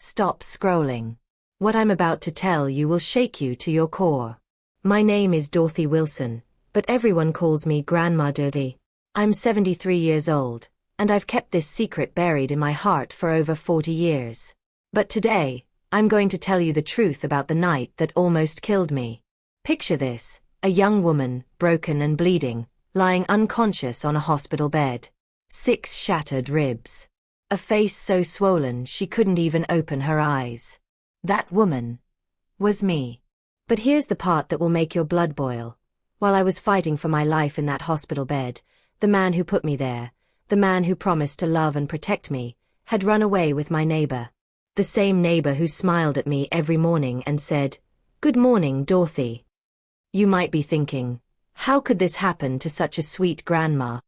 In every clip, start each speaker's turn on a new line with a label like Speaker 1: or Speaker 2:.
Speaker 1: Stop scrolling. What I'm about to tell you will shake you to your core. My name is Dorothy Wilson, but everyone calls me Grandma Dorothy. I'm 73 years old, and I've kept this secret buried in my heart for over 40 years. But today, I'm going to tell you the truth about the night that almost killed me. Picture this, a young woman, broken and bleeding, lying unconscious on a hospital bed. 6 shattered ribs. A face so swollen she couldn't even open her eyes. That woman was me. But here's the part that will make your blood boil. While I was fighting for my life in that hospital bed, the man who put me there, the man who promised to love and protect me, had run away with my neighbor. The same neighbor who smiled at me every morning and said, "Good morning, Dorothy." You might be thinking, how could this happen to such a sweet grandma?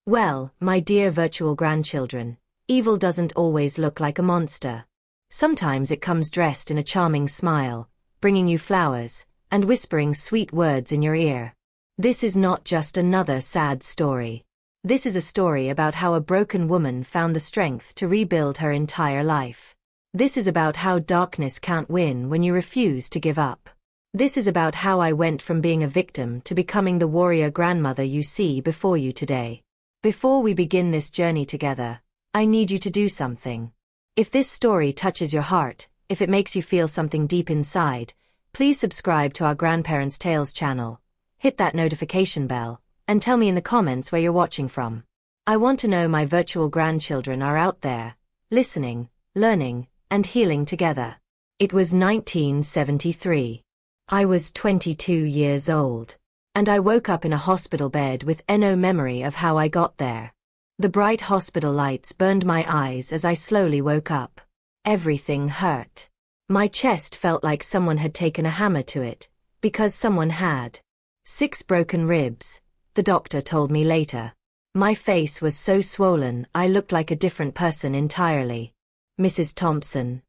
Speaker 1: Well, my dear virtual grandchildren, evil doesn't always look like a monster. Sometimes it comes dressed in a charming smile, bringing you flowers, and whispering sweet words in your ear. This is not just another sad story. This is a story about how a broken woman found the strength to rebuild her entire life. This is about how darkness can't win when you refuse to give up. This is about how I went from being a victim to becoming the warrior grandmother you see before you today. Before we begin this journey together, I need you to do something. If this story touches your heart, if it makes you feel something deep inside, please subscribe to our Grandparents' Tales channel, hit that notification bell, and tell me in the comments where you're watching from. I want to know my virtual grandchildren are out there, listening, learning, and healing together. It was 1973. I was 22 years old, and I woke up in a hospital bed with no memory of how I got there. The bright hospital lights burned my eyes as I slowly woke up. Everything hurt. My chest felt like someone had taken a hammer to it, because someone had. 6 broken ribs, the doctor told me later. My face was so swollen I looked like a different person entirely. "Mrs. Thompson,"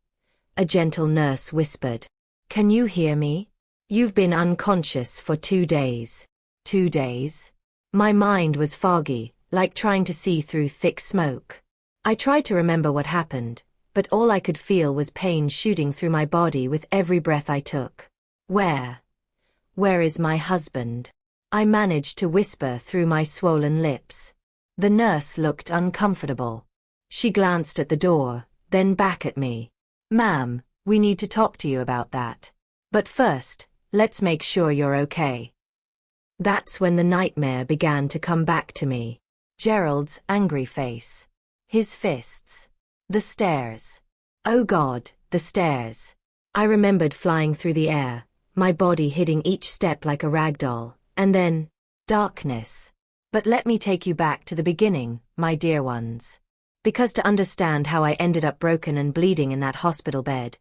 Speaker 1: a gentle nurse whispered. "Can you hear me? You've been unconscious for 2 days. 2 days?" My mind was foggy, like trying to see through thick smoke. I tried to remember what happened, but all I could feel was pain shooting through my body with every breath I took. Where is my husband?" I managed to whisper through my swollen lips. The nurse looked uncomfortable. She glanced at the door, then back at me. "Ma'am, we need to talk to you about that. But first, let's make sure you're okay." That's when the nightmare began to come back to me. Gerald's angry face. His fists. The stairs. Oh God, the stairs. I remembered flying through the air, my body hitting each step like a rag doll, and then, darkness. But let me take you back to the beginning, my dear ones. Because to understand how I ended up broken and bleeding in that hospital bed,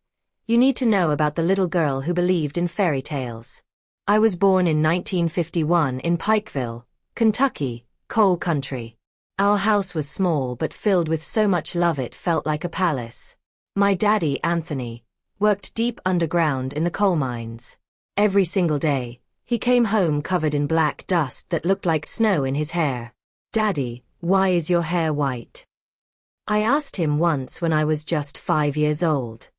Speaker 1: you need to know about the little girl who believed in fairy tales. I was born in 1951 in Pikeville, Kentucky, coal country. Our house was small but filled with so much love it felt like a palace. My daddy, Anthony, worked deep underground in the coal mines. Every single day, he came home covered in black dust that looked like snow in his hair. "Daddy, why is your hair white?" I asked him once when I was just 5 years old.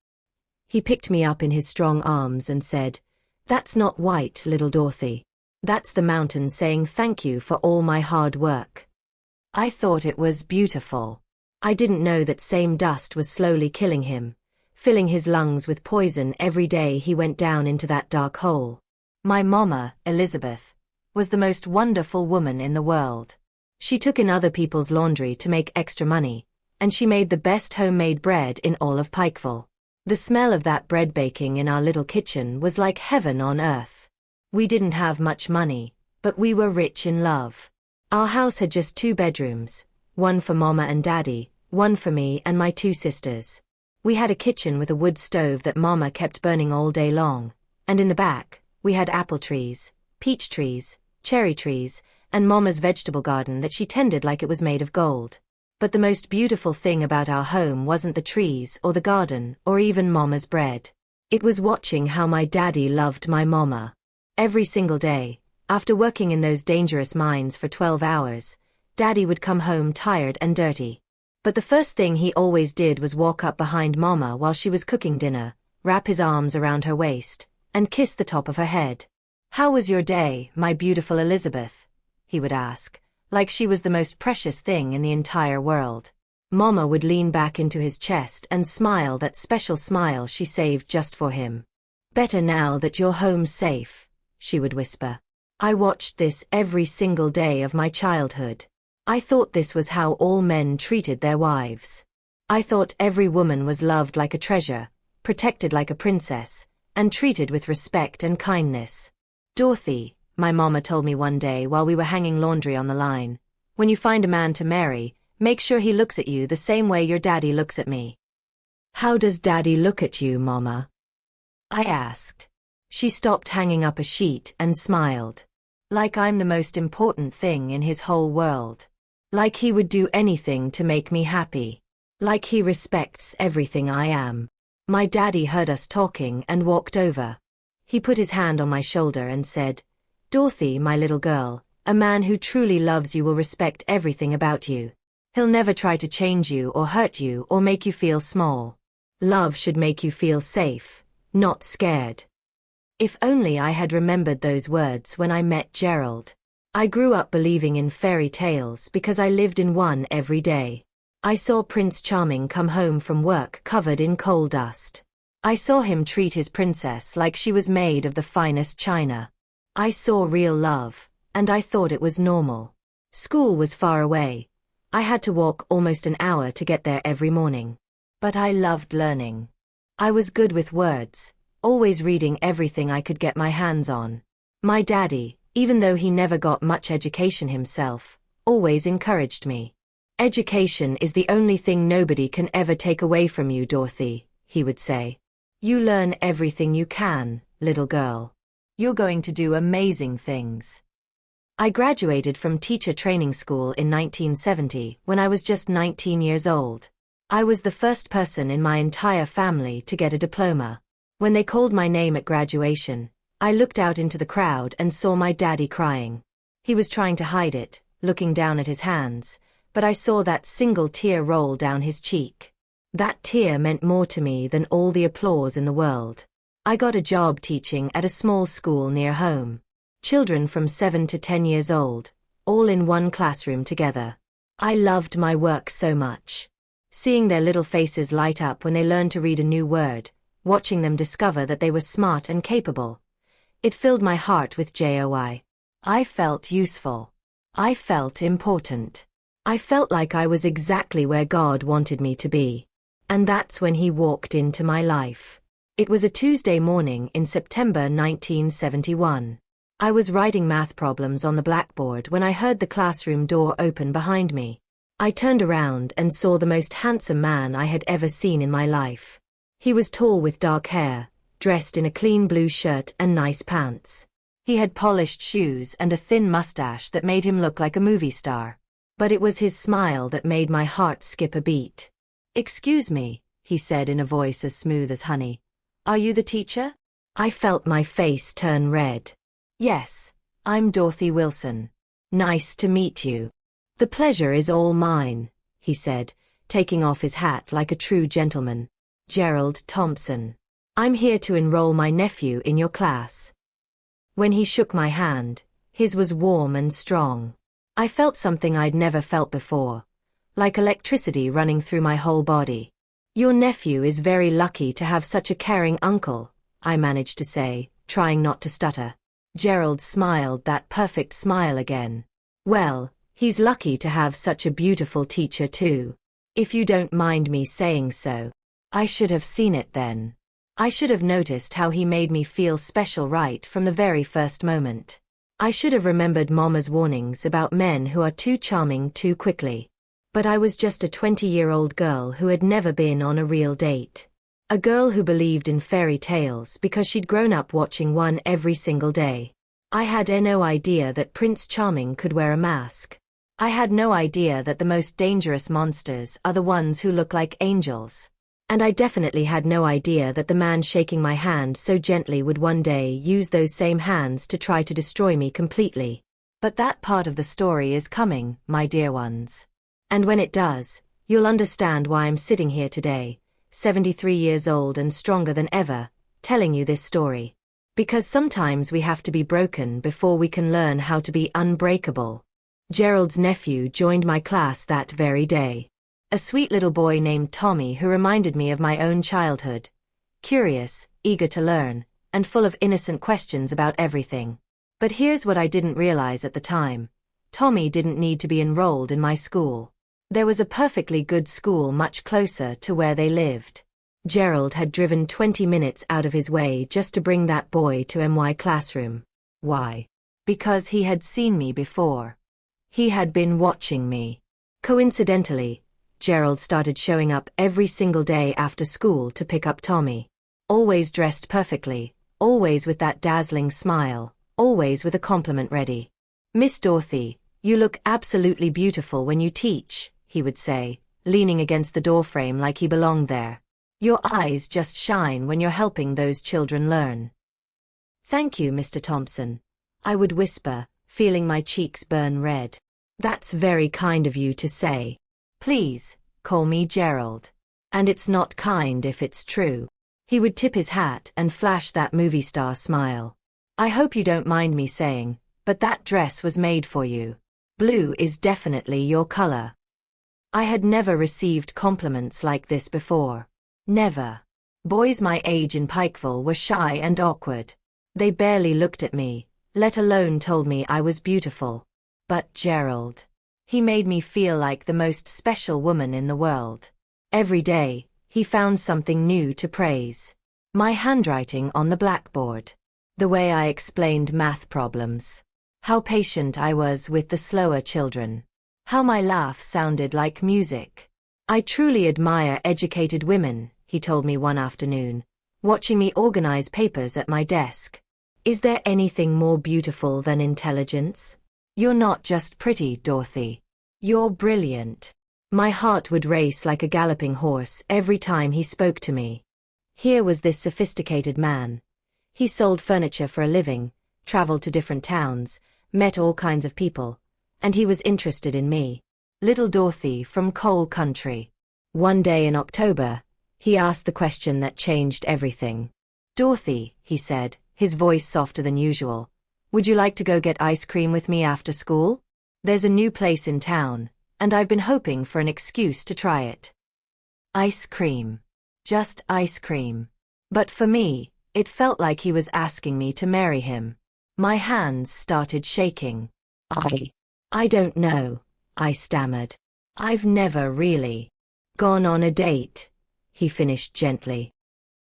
Speaker 1: He picked me up in his strong arms and said, "That's not white, little Dorothy. That's the mountain saying thank you for all my hard work." I thought it was beautiful. I didn't know that same dust was slowly killing him, filling his lungs with poison every day he went down into that dark hole. My mama, Elizabeth, was the most wonderful woman in the world. She took in other people's laundry to make extra money, and she made the best homemade bread in all of Pikeville. The smell of that bread baking in our little kitchen was like heaven on earth. We didn't have much money, but we were rich in love. Our house had just 2 bedrooms, one for Mama and Daddy, one for me and my 2 sisters. We had a kitchen with a wood stove that Mama kept burning all day long, and in the back, we had apple trees, peach trees, cherry trees, and Mama's vegetable garden that she tended like it was made of gold. But the most beautiful thing about our home wasn't the trees or the garden or even Mama's bread. It was watching how my daddy loved my Mama. Every single day, after working in those dangerous mines for 12 hours, Daddy would come home tired and dirty. But the first thing he always did was walk up behind Mama while she was cooking dinner, wrap his arms around her waist, and kiss the top of her head. "How was your day, my beautiful Elizabeth?" he would ask, like she was the most precious thing in the entire world. Mama would lean back into his chest and smile, that special smile she saved just for him. "Better now that you're home safe," she would whisper. "I watched this every single day of my childhood. I thought this was how all men treated their wives. I thought every woman was loved like a treasure, protected like a princess, and treated with respect and kindness. Dorothy," my mama told me one day while we were hanging laundry on the line, "when you find a man to marry, make sure he looks at you the same way your daddy looks at me." "How does daddy look at you, Mama?" I asked. She stopped hanging up a sheet and smiled. "Like I'm the most important thing in his whole world. Like he would do anything to make me happy. Like he respects everything I am." My daddy heard us talking and walked over. He put his hand on my shoulder and said, "Dorothy, my little girl, a man who truly loves you will respect everything about you. He'll never try to change you or hurt you or make you feel small. Love should make you feel safe, not scared." If only I had remembered those words when I met Gerald. I grew up believing in fairy tales because I lived in one every day. I saw Prince Charming come home from work covered in coal dust. I saw him treat his princess like she was made of the finest china. I saw real love, and I thought it was normal. School was far away. I had to walk almost an hour to get there every morning. But I loved learning. I was good with words, always reading everything I could get my hands on. My daddy, even though he never got much education himself, always encouraged me. "Education is the only thing nobody can ever take away from you, Dorothy," he would say. "You learn everything you can, little girl. You're going to do amazing things." I graduated from teacher training school in 1970 when I was just 19 years old. I was the first person in my entire family to get a diploma. When they called my name at graduation, I looked out into the crowd and saw my daddy crying. He was trying to hide it, looking down at his hands, but I saw that single tear roll down his cheek. That tear meant more to me than all the applause in the world. I got a job teaching at a small school near home. Children from 7 to 10 years old, all in one classroom together. I loved my work so much. Seeing their little faces light up when they learned to read a new word, watching them discover that they were smart and capable. It filled my heart with joy. I felt useful. I felt important. I felt like I was exactly where God wanted me to be. And that's when he walked into my life. It was a Tuesday morning in September 1971. I was writing math problems on the blackboard when I heard the classroom door open behind me. I turned around and saw the most handsome man I had ever seen in my life. He was tall with dark hair, dressed in a clean blue shirt and nice pants. He had polished shoes and a thin mustache that made him look like a movie star. But it was his smile that made my heart skip a beat. "Excuse me," he said in a voice as smooth as honey. "Are you the teacher?" I felt my face turn red. "Yes, I'm Dorothy Wilson. Nice to meet you." "The pleasure is all mine," he said, taking off his hat like a true gentleman. "Gerald Thompson. I'm here to enroll my nephew in your class." When he shook my hand, his was warm and strong. I felt something I'd never felt before, like electricity running through my whole body. "Your nephew is very lucky to have such a caring uncle," I managed to say, trying not to stutter. Gerald smiled that perfect smile again. "Well, he's lucky to have such a beautiful teacher too. If you don't mind me saying so. I should have seen it then. I should have noticed how he made me feel special right from the very first moment. I should have remembered Mama's warnings about men who are too charming too quickly. But I was just a 20-year-old girl who had never been on a real date. A girl who believed in fairy tales because she'd grown up watching one every single day. I had no idea that Prince Charming could wear a mask. I had no idea that the most dangerous monsters are the ones who look like angels. And I definitely had no idea that the man shaking my hand so gently would one day use those same hands to try to destroy me completely. But that part of the story is coming, my dear ones. And when it does, You'll understand why I'm sitting here today, 73 years old and stronger than ever, telling you this story. Because sometimes we have to be broken before we can learn how to be unbreakable. Gerald's nephew joined my class that very day. A sweet little boy named Tommy who reminded me of my own childhood. Curious, eager to learn, and full of innocent questions about everything. But here's what I didn't realize at the time. Tommy didn't need to be enrolled in my school. There was a perfectly good school much closer to where they lived. Gerald had driven 20 minutes out of his way just to bring that boy to my classroom. Why? Because he had seen me before. He had been watching me. Coincidentally, Gerald started showing up every single day after school to pick up Tommy. Always dressed perfectly, always with that dazzling smile, always with a compliment ready. "Miss Dorothy, you look absolutely beautiful when you teach," he would say, leaning against the doorframe like he belonged there. "Your eyes just shine when you're helping those children learn." "Thank you, Mr. Thompson," I would whisper, feeling my cheeks burn red. "That's very kind of you to say. Please, call me Gerald. And it's not kind if it's true." He would tip his hat and flash that movie star smile. "I hope you don't mind me saying, but that dress was made for you. Blue is definitely your color." I had never received compliments like this before. Never. Boys my age in Pikeville were shy and awkward. They barely looked at me, let alone told me I was beautiful. But Gerald. He made me feel like the most special woman in the world. Every day, he found something new to praise. My handwriting on the blackboard. The way I explained math problems. How patient I was with the slower children. How my laugh sounded like music. "I truly admire educated women," he told me one afternoon, watching me organize papers at my desk. "Is there anything more beautiful than intelligence? You're not just pretty, Dorothy. You're brilliant." My heart would race like a galloping horse every time he spoke to me. Here was this sophisticated man. He sold furniture for a living, traveled to different towns, met all kinds of people, and he was interested in me. Little Dorothy from coal country. One day in October, he asked the question that changed everything. "Dorothy," he said, his voice softer than usual, "would you like to go get ice cream with me after school? There's a new place in town, and I've been hoping for an excuse to try it." Ice cream. Just ice cream. But for me, it felt like he was asking me to marry him. My hands started shaking. I don't know," I stammered. "I've never really gone on a date," he finished gently.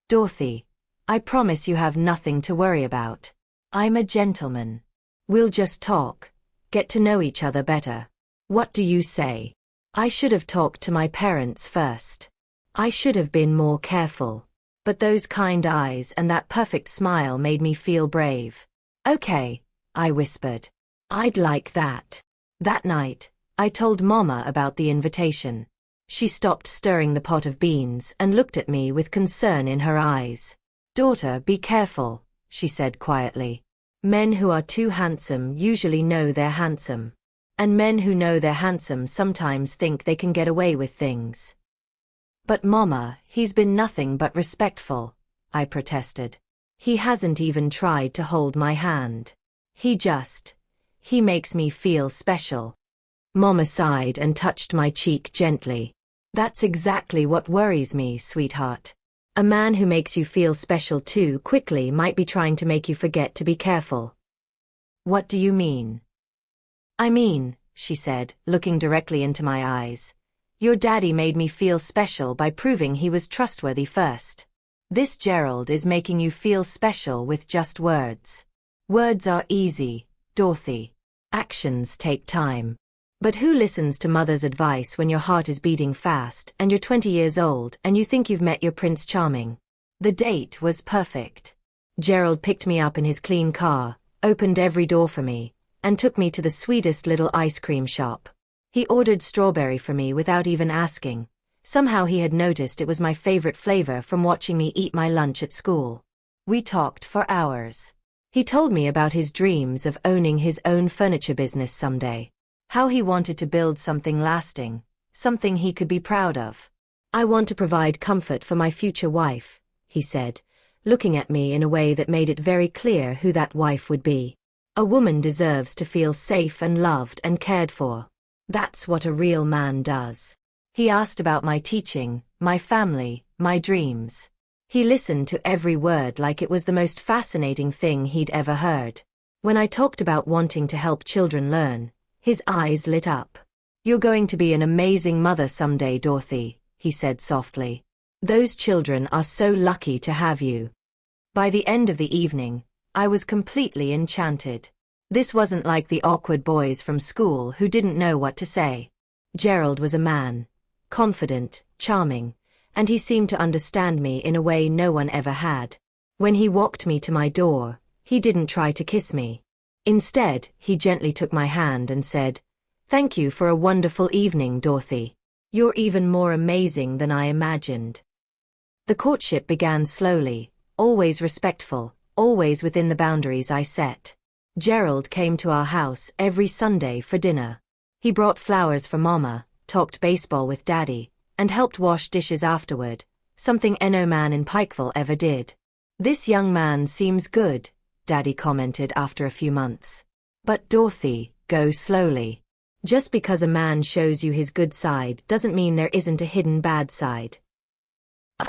Speaker 1: "Dorothy, I promise you have nothing to worry about. I'm a gentleman. We'll just talk, get to know each other better. What do you say?" I should have talked to my parents first. I should have been more careful. But those kind eyes and that perfect smile made me feel brave. "Okay," I whispered. "I'd like that." That night, I told Mama about the invitation. She stopped stirring the pot of beans and looked at me with concern in her eyes. "Daughter, be careful," she said quietly. "Men who are too handsome usually know they're handsome. And men who know they're handsome sometimes think they can get away with things." "But Mama, he's been nothing but respectful," I protested. "He hasn't even tried to hold my hand. He makes me feel special." Mama sighed and touched my cheek gently. "That's exactly what worries me, sweetheart. A man who makes you feel special too quickly might be trying to make you forget to be careful." "What do you mean?" "I mean," she said, looking directly into my eyes, "your daddy made me feel special by proving he was trustworthy first. This Gerald is making you feel special with just words. Words are easy, Dorothy. Actions take time. But who listens to mother's advice when your heart is beating fast and you're 20 years old and you think you've met your Prince Charming?" The date was perfect. Gerald picked me up in his clean car, opened every door for me, and took me to the sweetest little ice cream shop. He ordered strawberry for me without even asking. Somehow he had noticed it was my favorite flavor from watching me eat my lunch at school. We talked for hours. He told me about his dreams of owning his own furniture business someday. How he wanted to build something lasting, something he could be proud of. I want to provide comfort for my future wife, he said, looking at me in a way that made it very clear who that wife would be. A woman deserves to feel safe and loved and cared for. That's what a real man does. He asked about my teaching, my family, my dreams. He listened to every word like it was the most fascinating thing he'd ever heard. When I talked about wanting to help children learn, his eyes lit up. "You're going to be an amazing mother someday, Dorothy," he said softly. "Those children are so lucky to have you." By the end of the evening, I was completely enchanted. This wasn't like the awkward boys from school who didn't know what to say. Gerald was a man, confident, charming, and he seemed to understand me in a way no one ever had. When he walked me to my door, he didn't try to kiss me. Instead, he gently took my hand and said, "Thank you for a wonderful evening, Dorothy. You're even more amazing than I imagined." The courtship began slowly, always respectful, always within the boundaries I set. Gerald came to our house every Sunday for dinner. He brought flowers for Mama, talked baseball with Daddy, and helped wash dishes afterward, something no man in Pikeville ever did. "This young man seems good," Daddy commented after a few months. "But Dorothy, go slowly. Just because a man shows you his good side doesn't mean there isn't a hidden bad side."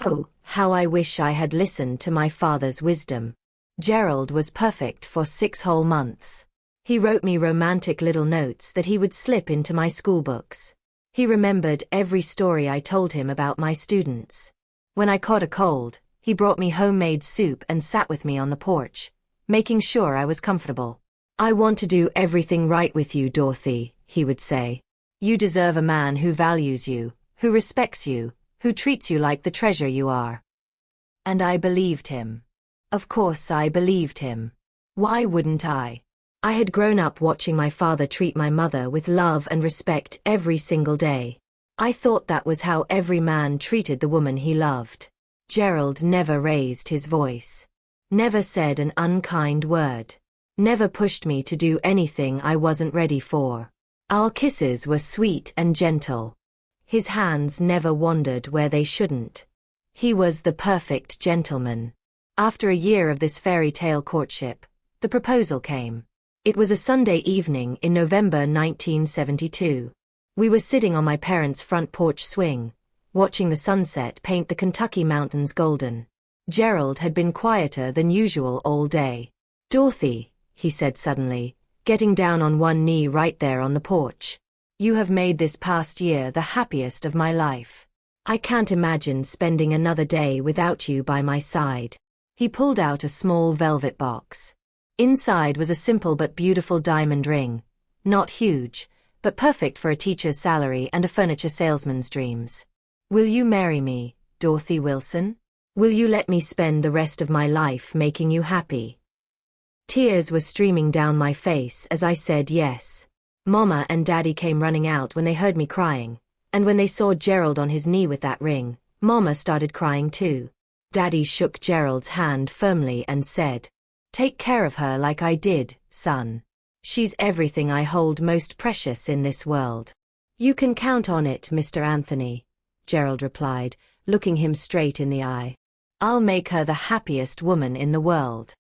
Speaker 1: Oh, how I wish I had listened to my father's wisdom. Gerald was perfect for 6 whole months. He wrote me romantic little notes that he would slip into my school books. He remembered every story I told him about my students. When I caught a cold, he brought me homemade soup and sat with me on the porch, making sure I was comfortable. "I want to do everything right with you, Dorothy," he would say. "You deserve a man who values you, who respects you, who treats you like the treasure you are." And I believed him. Of course I believed him. Why wouldn't I? I had grown up watching my father treat my mother with love and respect every single day. I thought that was how every man treated the woman he loved. Gerald never raised his voice. Never said an unkind word. Never pushed me to do anything I wasn't ready for. Our kisses were sweet and gentle. His hands never wandered where they shouldn't. He was the perfect gentleman. After a year of this fairy tale courtship, the proposal came. It was a Sunday evening in November 1972. We were sitting on my parents' front porch swing, watching the sunset paint the Kentucky mountains golden. Gerald had been quieter than usual all day. "Dorothy," he said suddenly, getting down on one knee right there on the porch. "You have made this past year the happiest of my life. I can't imagine spending another day without you by my side." He pulled out a small velvet box. Inside was a simple but beautiful diamond ring, not huge, but perfect for a teacher's salary and a furniture salesman's dreams. "Will you marry me, Dorothy Wilson? Will you let me spend the rest of my life making you happy?" Tears were streaming down my face as I said yes. Mama and Daddy came running out when they heard me crying, and when they saw Gerald on his knee with that ring, Mama started crying too. Daddy shook Gerald's hand firmly and said, "Take care of her like I did, son. She's everything I hold most precious in this world." "You can count on it, Mr. Anthony," Gerald replied, looking him straight in the eye. "I'll make her the happiest woman in the world."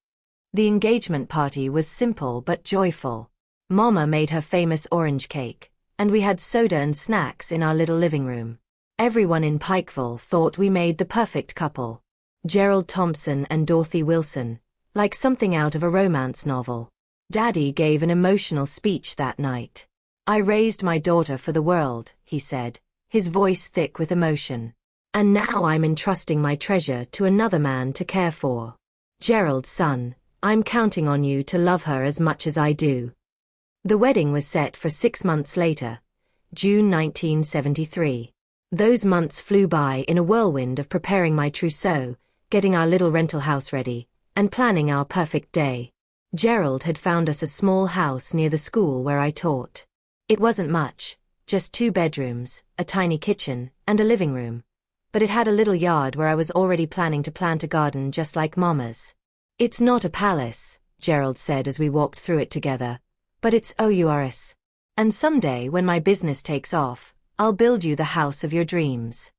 Speaker 1: The engagement party was simple but joyful. Mama made her famous orange cake, and we had soda and snacks in our little living room. Everyone in Pikeville thought we made the perfect couple. Gerald Thompson and Dorothy Wilson, like something out of a romance novel. Daddy gave an emotional speech that night. "I raised my daughter for the world," he said, his voice thick with emotion. "And now I'm entrusting my treasure to another man to care for. Gerald, son, I'm counting on you to love her as much as I do." The wedding was set for 6 months later, June 1973. Those months flew by in a whirlwind of preparing my trousseau, getting our little rental house ready, and planning our perfect day. Gerald had found us a small house near the school where I taught. It wasn't much, just 2 bedrooms, a tiny kitchen, and a living room. But it had a little yard where I was already planning to plant a garden just like Mama's. "It's not a palace," Gerald said as we walked through it together, "but it's ours. And someday when my business takes off, I'll build you the house of your dreams.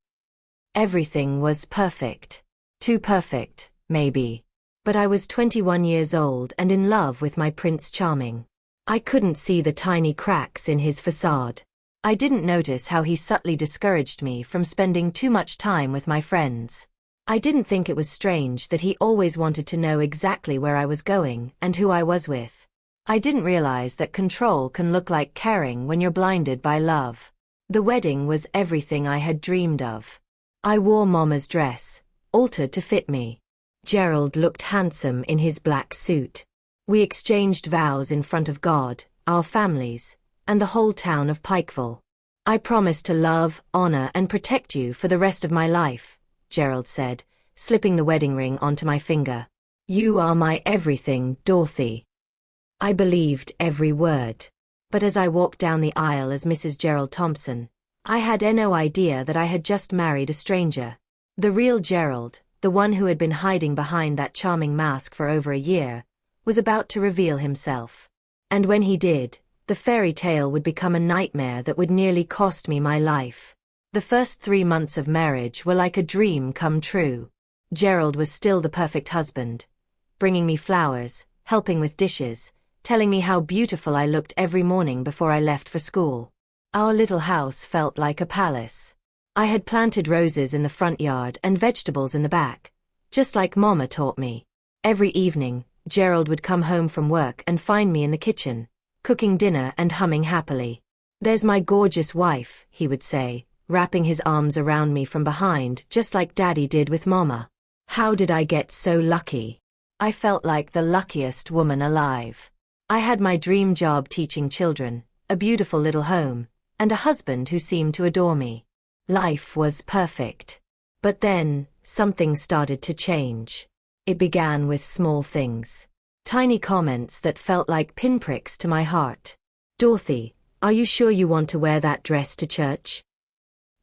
Speaker 1: Everything was perfect. Too perfect, maybe. But I was 21 years old and in love with my Prince Charming. I couldn't see the tiny cracks in his facade. I didn't notice how he subtly discouraged me from spending too much time with my friends. I didn't think it was strange that he always wanted to know exactly where I was going and who I was with. I didn't realize that control can look like caring when you're blinded by love. The wedding was everything I had dreamed of. I wore Mama's dress, altered to fit me. Gerald looked handsome in his black suit. We exchanged vows in front of God, our families, and the whole town of Pikeville. I promised to love, honor, and protect you for the rest of my life, Gerald said, slipping the wedding ring onto my finger. You are my everything, Dorothy. I believed every word. But as I walked down the aisle as Mrs. Gerald Thompson, I had no idea that I had just married a stranger. The real Gerald, the one who had been hiding behind that charming mask for over a year, was about to reveal himself. And when he did, the fairy tale would become a nightmare that would nearly cost me my life. The first 3 months of marriage were like a dream come true. Gerald was still the perfect husband, bringing me flowers, helping with dishes, telling me how beautiful I looked every morning before I left for school. Our little house felt like a palace. I had planted roses in the front yard and vegetables in the back, just like Mama taught me. Every evening, Gerald would come home from work and find me in the kitchen, cooking dinner and humming happily. There's my gorgeous wife, he would say, wrapping his arms around me from behind just like Daddy did with Mama. How did I get so lucky? I felt like the luckiest woman alive. I had my dream job teaching children, a beautiful little home, and a husband who seemed to adore me. Life was perfect. But then, something started to change. It began with small things. Tiny comments that felt like pinpricks to my heart. Dorothy, are you sure you want to wear that dress to church?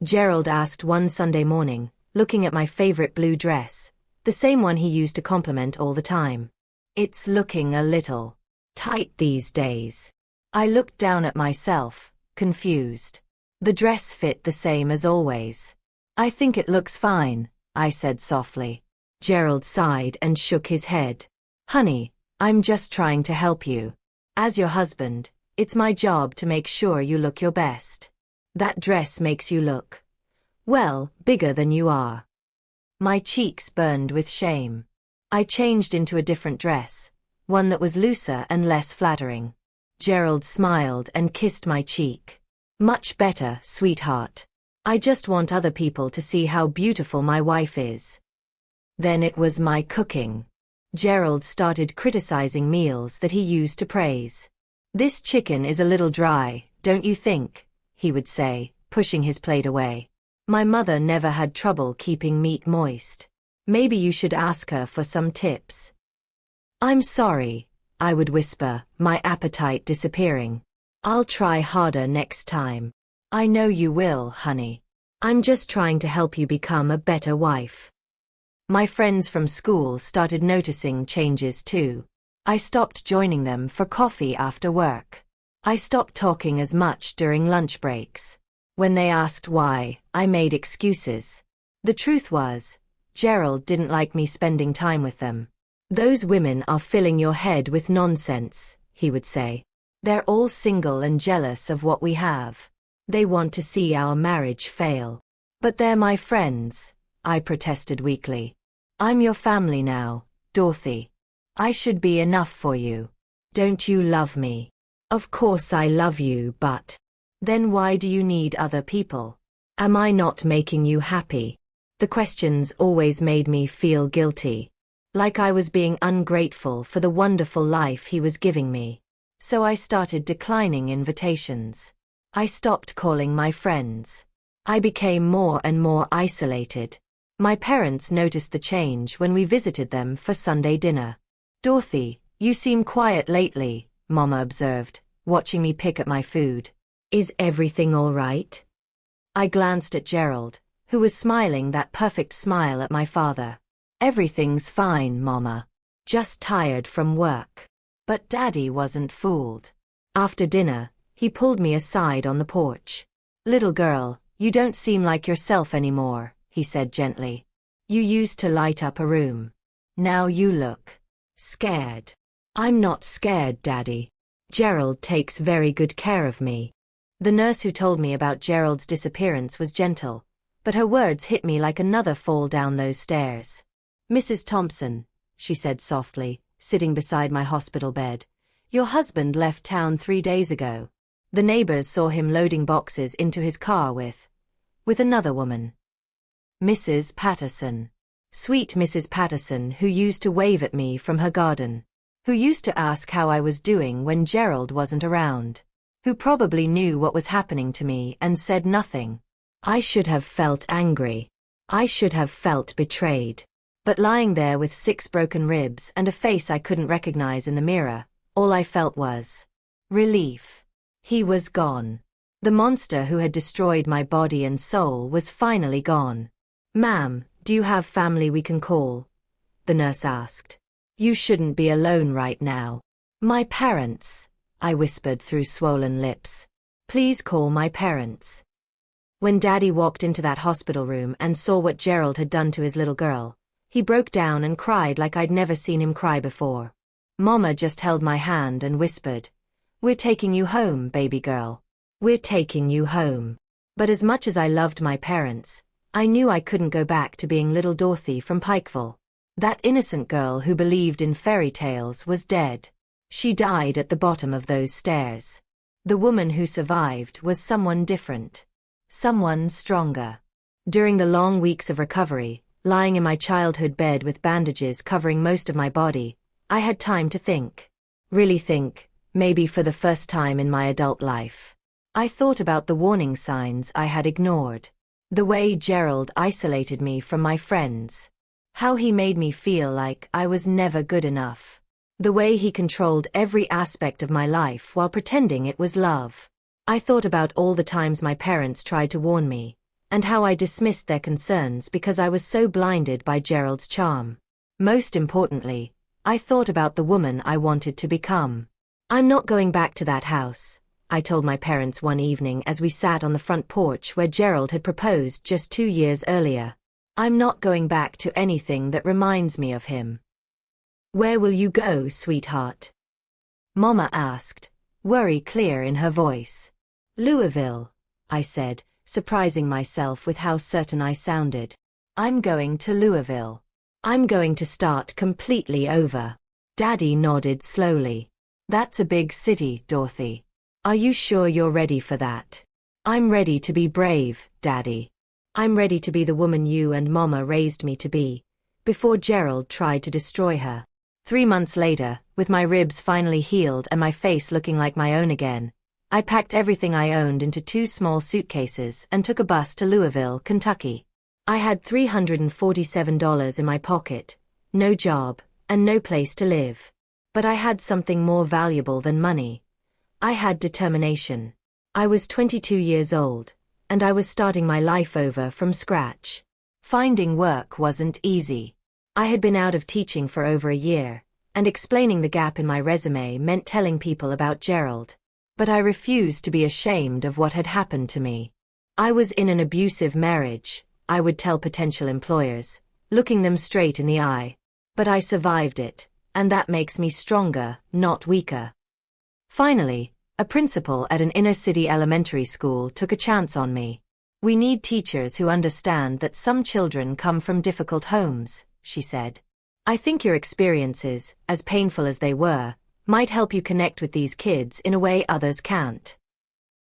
Speaker 1: Gerald asked one Sunday morning, looking at my favorite blue dress, the same one he used to compliment all the time. It's looking a little tight these days. I looked down at myself, confused. The dress fit the same as always. I think it looks fine, I said softly. Gerald sighed and shook his head. Honey, I'm just trying to help you. As your husband, it's my job to make sure you look your best. That dress makes you look, well, bigger than you are. My cheeks burned with shame. I changed into a different dress, one that was looser and less flattering. Gerald smiled and kissed my cheek. Much better, sweetheart. I just want other people to see how beautiful my wife is. Then it was my cooking. Gerald started criticizing meals that he used to praise. This chicken is a little dry, don't you think? He would say, pushing his plate away. My mother never had trouble keeping meat moist. Maybe you should ask her for some tips. I'm sorry, I would whisper, my appetite disappearing. I'll try harder next time. I know you will, honey. I'm just trying to help you become a better wife. My friends from school started noticing changes too. I stopped joining them for coffee after work. I stopped talking as much during lunch breaks. When they asked why, I made excuses. The truth was, Gerald didn't like me spending time with them. Those women are filling your head with nonsense, he would say. They're all single and jealous of what we have. They want to see our marriage fail. But they're my friends, I protested weakly. I'm your family now, Dorothy. I should be enough for you. Don't you love me? Of course I love you, but then why do you need other people? Am I not making you happy? The questions always made me feel guilty. Like I was being ungrateful for the wonderful life he was giving me. So I started declining invitations. I stopped calling my friends. I became more and more isolated. My parents noticed the change when we visited them for Sunday dinner. Dorothy, you seem quiet lately, Mama observed, watching me pick at my food. Is everything all right? I glanced at Gerald, who was smiling that perfect smile at my father. Everything's fine, Mama. Just tired from work. But Daddy wasn't fooled. After dinner, he pulled me aside on the porch. Little girl, you don't seem like yourself anymore, he said gently. You used to light up a room. Now you look scared. I'm not scared, Daddy. Gerald takes very good care of me. The nurse who told me about Gerald's disappearance was gentle, but her words hit me like another fall down those stairs. Mrs. Thompson, she said softly, sitting beside my hospital bed, your husband left town 3 days ago. The neighbors saw him loading boxes into his car with another woman. Mrs. Patterson. Sweet Mrs. Patterson, who used to wave at me from her garden. Who used to ask how I was doing when Gerald wasn't around. Who probably knew what was happening to me and said nothing. I should have felt angry. I should have felt betrayed. But lying there with 6 broken ribs and a face I couldn't recognize in the mirror, all I felt was relief. He was gone. The monster who had destroyed my body and soul was finally gone. Ma'am, do you have family we can call? The nurse asked. You shouldn't be alone right now. My parents, I whispered through swollen lips. Please call my parents. When Daddy walked into that hospital room and saw what Gerald had done to his little girl, he broke down and cried like I'd never seen him cry before. Mama just held my hand and whispered, We're taking you home, baby girl. We're taking you home. But as much as I loved my parents, I knew I couldn't go back to being little Dorothy from Pikeville. That innocent girl who believed in fairy tales was dead. She died at the bottom of those stairs. The woman who survived was someone different. Someone stronger. During the long weeks of recovery, lying in my childhood bed with bandages covering most of my body, I had time to think. Really think, maybe for the first time in my adult life. I thought about the warning signs I had ignored. The way Gerald isolated me from my friends. How he made me feel like I was never good enough. The way he controlled every aspect of my life while pretending it was love. I thought about all the times my parents tried to warn me, and how I dismissed their concerns because I was so blinded by Gerald's charm. Most importantly, I thought about the woman I wanted to become. I'm not going back to that house, I told my parents one evening as we sat on the front porch where Gerald had proposed just 2 years earlier. I'm not going back to anything that reminds me of him. Where will you go, sweetheart? Mama asked, worry clear in her voice. Louisville, I said, surprising myself with how certain I sounded. I'm going to Louisville. I'm going to start completely over. Daddy nodded slowly. That's a big city, Dorothy. Are you sure you're ready for that? I'm ready to be brave, Daddy. I'm ready to be the woman you and Mama raised me to be, before Gerald tried to destroy her. 3 months later, with my ribs finally healed and my face looking like my own again, I packed everything I owned into 2 small suitcases and took a bus to Louisville, Kentucky. I had $347 in my pocket, no job, and no place to live. But I had something more valuable than money. I had determination. I was 22 years old, and I was starting my life over from scratch. Finding work wasn't easy. I had been out of teaching for over a year, and explaining the gap in my resume meant telling people about Gerald. But I refused to be ashamed of what had happened to me. I was in an abusive marriage, I would tell potential employers, looking them straight in the eye. But I survived it, and that makes me stronger, not weaker. Finally, a principal at an inner-city elementary school took a chance on me. We need teachers who understand that some children come from difficult homes, she said. I think your experiences, as painful as they were, might help you connect with these kids in a way others can't.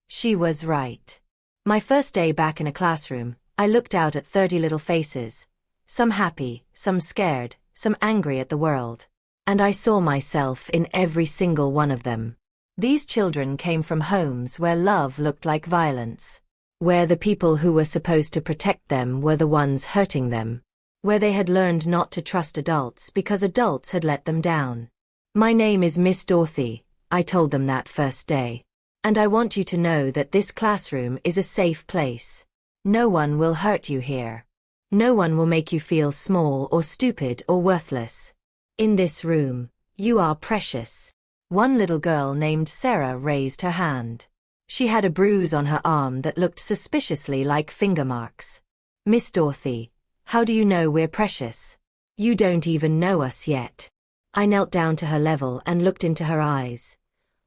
Speaker 1: She was right. My first day back in a classroom, I looked out at 30 little faces, some happy, some scared, some angry at the world. And I saw myself in every single one of them. These children came from homes where love looked like violence, where the people who were supposed to protect them were the ones hurting them, where they had learned not to trust adults because adults had let them down. My name is Miss Dorothy, I told them that first day. And I want you to know that this classroom is a safe place. No one will hurt you here. No one will make you feel small or stupid or worthless. In this room, you are precious. One little girl named Sarah raised her hand. She had a bruise on her arm that looked suspiciously like finger marks. "Miss Dorothy, how do you know we're precious? You don't even know us yet." I knelt down to her level and looked into her eyes.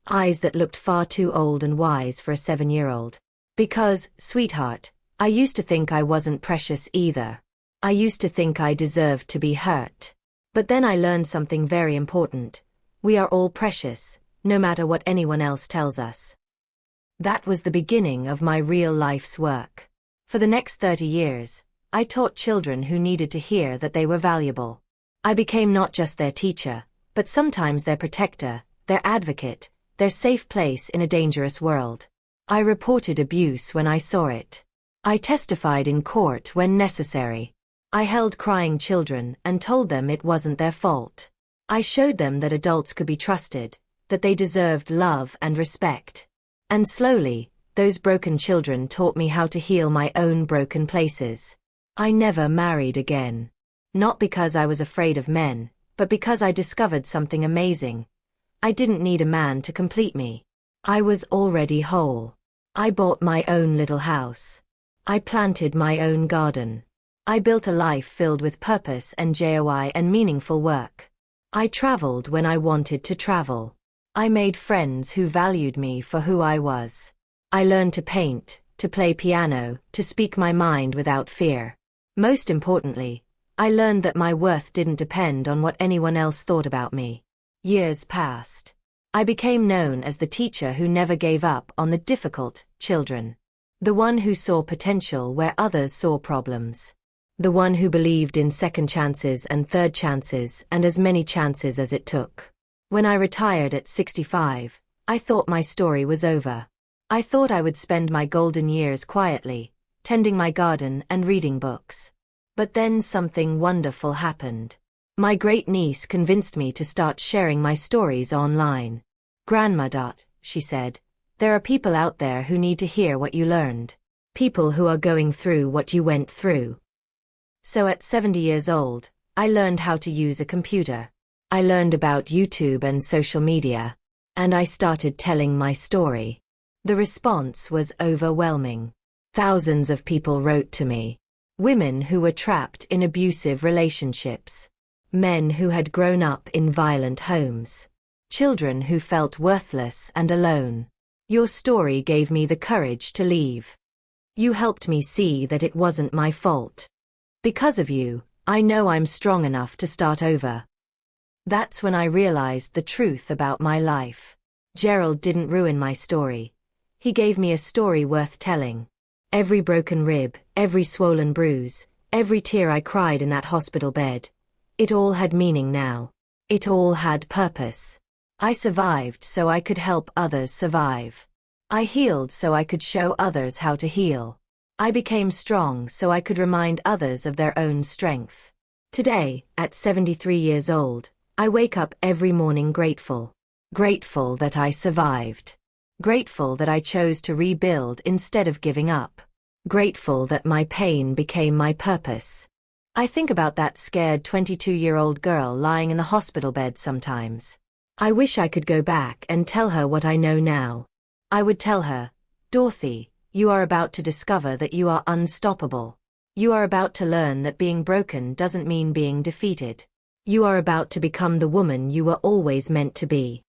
Speaker 1: Eyes that looked far too old and wise for a 7-year-old. "Because, sweetheart, I used to think I wasn't precious either. I used to think I deserved to be hurt. But then I learned something very important. We are all precious, no matter what anyone else tells us." That was the beginning of my real life's work. For the next 30 years, I taught children who needed to hear that they were valuable. I became not just their teacher, but sometimes their protector, their advocate, their safe place in a dangerous world. I reported abuse when I saw it. I testified in court when necessary. I held crying children and told them it wasn't their fault. I showed them that adults could be trusted, that they deserved love and respect. And slowly, those broken children taught me how to heal my own broken places. I never married again. Not because I was afraid of men, but because I discovered something amazing. I didn't need a man to complete me. I was already whole. I bought my own little house. I planted my own garden. I built a life filled with purpose and joy and meaningful work. I traveled when I wanted to travel. I made friends who valued me for who I was. I learned to paint, to play piano, to speak my mind without fear. Most importantly, I learned that my worth didn't depend on what anyone else thought about me. Years passed. I became known as the teacher who never gave up on the difficult children. The one who saw potential where others saw problems. The one who believed in second chances and third chances and as many chances as it took. When I retired at 65, I thought my story was over. I thought I would spend my golden years quietly, tending my garden and reading books. But then something wonderful happened. My great-niece convinced me to start sharing my stories online. "Grandma, she said, there are people out there who need to hear what you learned. People who are going through what you went through." So at 70 years old, I learned how to use a computer. I learned about YouTube and social media. And I started telling my story. The response was overwhelming. Thousands of people wrote to me. Women who were trapped in abusive relationships. Men who had grown up in violent homes. Children who felt worthless and alone. Your story gave me the courage to leave. You helped me see that it wasn't my fault. Because of you, I know I'm strong enough to start over. That's when I realized the truth about my life. Gerald didn't ruin my story. He gave me a story worth telling. Every broken rib, every swollen bruise, every tear I cried in that hospital bed. It all had meaning now. It all had purpose. I survived so I could help others survive. I healed so I could show others how to heal. I became strong so I could remind others of their own strength. Today, at 73 years old, I wake up every morning grateful. Grateful that I survived. Grateful that I chose to rebuild instead of giving up. Grateful that my pain became my purpose. I think about that scared 22-year-old girl lying in the hospital bed sometimes. I wish I could go back and tell her what I know now. I would tell her, "Dorothy, you are about to discover that you are unstoppable. You are about to learn that being broken doesn't mean being defeated. You are about to become the woman you were always meant to be."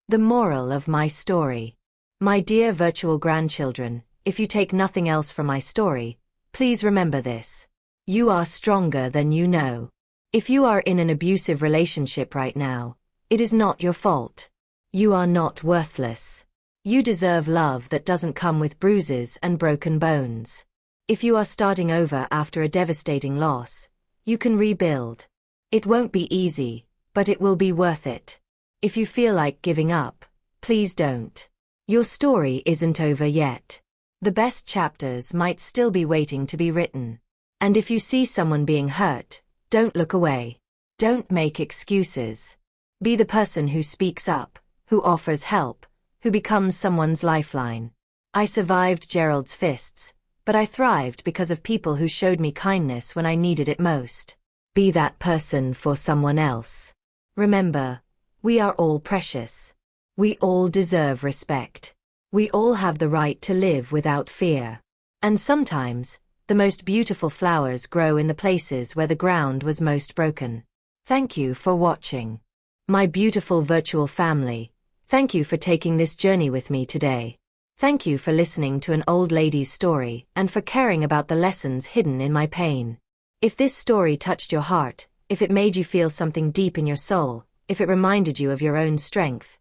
Speaker 1: The moral of my story. My dear virtual grandchildren, if you take nothing else from my story, please remember this. You are stronger than you know. If you are in an abusive relationship right now, it is not your fault. You are not worthless. You deserve love that doesn't come with bruises and broken bones. If you are starting over after a devastating loss, you can rebuild. It won't be easy, but it will be worth it. If you feel like giving up, please don't. Your story isn't over yet. The best chapters might still be waiting to be written. And if you see someone being hurt, don't look away. Don't make excuses. Be the person who speaks up, who offers help, who becomes someone's lifeline. I survived Gerald's fists, but I thrived because of people who showed me kindness when I needed it most. Be that person for someone else. Remember, we are all precious. We all deserve respect. We all have the right to live without fear. And sometimes, the most beautiful flowers grow in the places where the ground was most broken. Thank you for watching. My beautiful virtual family, thank you for taking this journey with me today. Thank you for listening to an old lady's story and for caring about the lessons hidden in my pain. If this story touched your heart, if it made you feel something deep in your soul, if it reminded you of your own strength,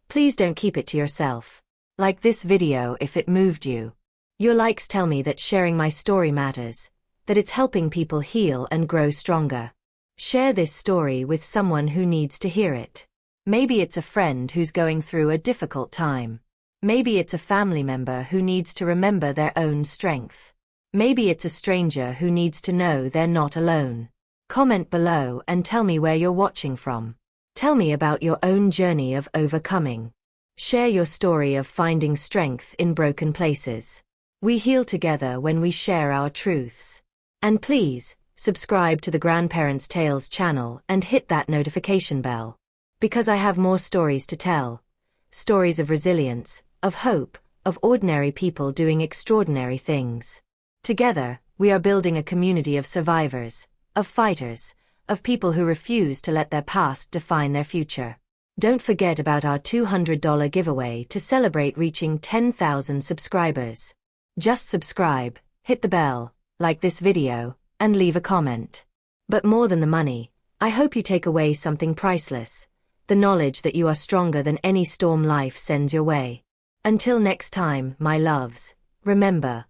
Speaker 1: please don't keep it to yourself. Like this video if it moved you. Your likes tell me that sharing my story matters, that it's helping people heal and grow stronger. Share this story with someone who needs to hear it. Maybe it's a friend who's going through a difficult time. Maybe it's a family member who needs to remember their own strength. Maybe it's a stranger who needs to know they're not alone. Comment below and tell me where you're watching from. Tell me about your own journey of overcoming. Share your story of finding strength in broken places. We heal together when we share our truths. And please, subscribe to the Grandparents Tales channel and hit that notification bell. Because I have more stories to tell. Stories of resilience, of hope, of ordinary people doing extraordinary things. Together, we are building a community of survivors, of fighters, of people who refuse to let their past define their future. Don't forget about our $200 giveaway to celebrate reaching 10,000 subscribers. Just subscribe, hit the bell, like this video, and leave a comment. But more than the money, I hope you take away something priceless. The knowledge that you are stronger than any storm life sends your way. Until next time, my loves, remember,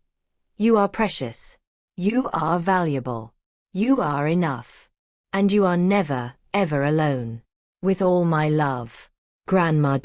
Speaker 1: you are precious. You are valuable. You are enough. And you are never, ever alone. With all my love. Grandma.